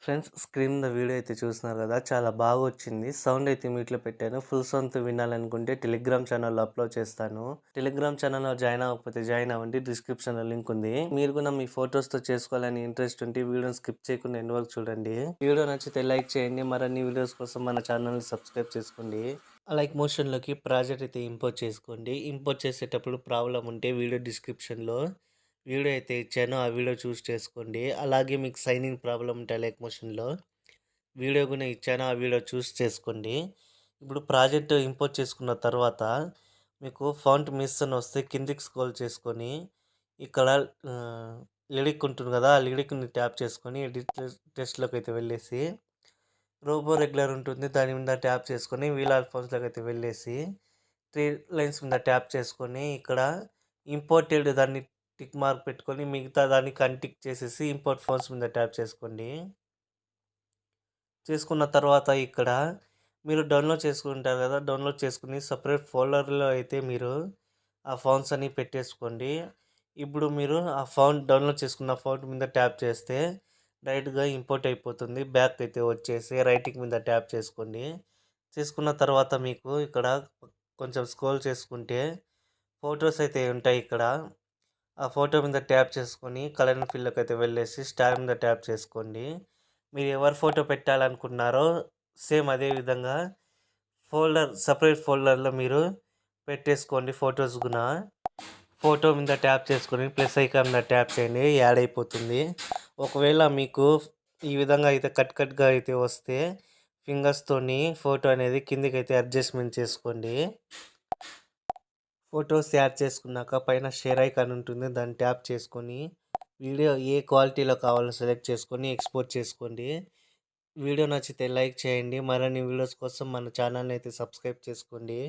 Friends screen మీద video అయితే చూస్తున్నారు కదా! చాలా బాగా వచ్చింది. సౌండ్ అయితే మ్యూట్‌లో పెట్టాను. ఫుల్ సౌండ్‌తో వినాలనుకుంటే టెలిగ్రామ్ ఛానల్‌లో అప్‌లోడ్ చేస్తాను. టెలిగ్రామ్ ఛానల్‌లో జాయిన్ అవ్వకపోతే జాయిన్ అవ్వండి. డిస్క్రిప్షన్‌లో లింక్ ఉంది. మీరు కూడా మీ ఫోటోస్‌తో చేసుకోవాలని ఇంట్రెస్ట్ ఉంటే వీడియోని స్కిప్ చేయకుండా ఎండ్ వరకు చూడండి. వీడియో నచ్చితే లైక్ చేయండి. మరిన్ని వీడియోస్ కోసం మన ఛానల్‌ని సబ్స్క్రైబ్ చేసుకోండి. లైక్ మోషన్‌లోకి ప్రాజెక్ట్ అయితే ఇంపోర్ట్ చేసుకోండి. ఇంపోర్ట్ చేసేటప్పుడు ప్రాబ్లమ్ ఉంటే వీడియో డిస్క్రిప్షన్‌లో వీడియో అయితే ఇచ్చానో ఆ వీడియో చూసి చేసుకోండి. అలాగే మీకు సైన్ ఇన్ ప్రాబ్లమ్ ఉంటే లైక్ మోషన్‌లో వీడియో కూడా ఇచ్చాను. ఆ వీడియో చూసి చేసుకోండి. ఇప్పుడు ప్రాజెక్ట్ ఇంపోర్ట్ చేసుకున్న తర్వాత మీకు ఫాంట్ మిస్ అని వస్తే కిందికి స్క్రోల్ చేసుకొని ఇక్కడ లిరిక్ ఉంటుంది కదా! ఆ లిరిక్‌ని ట్యాప్ చేసుకొని ఎడిట్ టెక్స్ట్‌లోకి అయితే వెళ్ళేసి రోబో రెగ్యులర్ ఉంటుంది. దాని మీద ట్యాప్ చేసుకొని వీల్ ఆల్ఫాన్స్‌లోకి అయితే వెళ్ళేసి 3 లైన్స్ మీద ట్యాప్ చేసుకొని ఇక్కడ ఇంపోర్టెడ్ దాన్ని టిక్ మార్క్ పెట్టుకొని మిగతా దాన్ని అన్‌టిక్ చేసేసి ఇంపోర్ట్ ఫాంట్స్ మీద ట్యాప్ చేసుకోండి. చేసుకున్న తర్వాత ఇక్కడ మీరు డౌన్‌లోడ్ చేసుకుంటారు కదా! డౌన్‌లోడ్ చేసుకొని సెపరేట్ ఫోల్డర్‌లో అయితే మీరు ఆ ఫాంట్స్ అన్నీ పెట్టేసుకోండి. ఇప్పుడు మీరు ఆ ఫాంట్ డౌన్‌లోడ్ చేసుకున్న ఫాంట్ మీద ట్యాప్ చేస్తే డైరెక్ట్‌గా ఇంపోర్ట్ అయిపోతుంది. బ్యాక్ అయితే వచ్చేసి రైటింగ్ మీద ట్యాప్ చేసుకోండి. చేసుకున్న తర్వాత మీకు ఇక్కడ కొంచెం స్క్రోల్ చేసుకుంటే ఫోటోస్ అయితే ఉంటాయి ఇక్కడ. ఆ ఫోటో మీద ట్యాప్ చేసుకొని కలర్ అండ్ ఫిల్‌లోకి అయితే వెళ్ళేసి స్టార్ మీద ట్యాప్ చేసుకోండి. మీరు ఎవరి ఫోటో పెట్టాలనుకుంటున్నారో సేమ్ అదే విధంగా సెపరేట్ ఫోల్డర్‌లో మీరు పెట్టేసుకోండి ఫోటోస్ గున. ఫోటో మీద ట్యాప్ చేసుకొని ప్లస్ ఐకాన్ మీద ట్యాప్ చేయండి. యాడ్ అయిపోతుంది. ఒకవేళ మీకు ఈ విధంగా అయితే కట్‌గా అయితే వస్తే ఫింగర్స్‌తోని ఫోటో అనేది కిందకైతే అడ్జస్ట్‌మెంట్ చేసుకోండి. ఫోటోస్ యాడ్ చేసుకున్నాక పైన షేర్ ఐకాన్ ఉంటుంది. దాన్ని ట్యాప్ చేసుకొని వీడియో ఏ క్వాలిటీలో కావాలో సెలెక్ట్ చేసుకొని ఎక్స్‌పోర్ట్ చేసుకోండి. వీడియో నచ్చితే లైక్ చేయండి. మరిన్ని వీడియోస్ కోసం మన ఛానల్‌ని అయితే సబ్స్క్రైబ్ చేసుకోండి.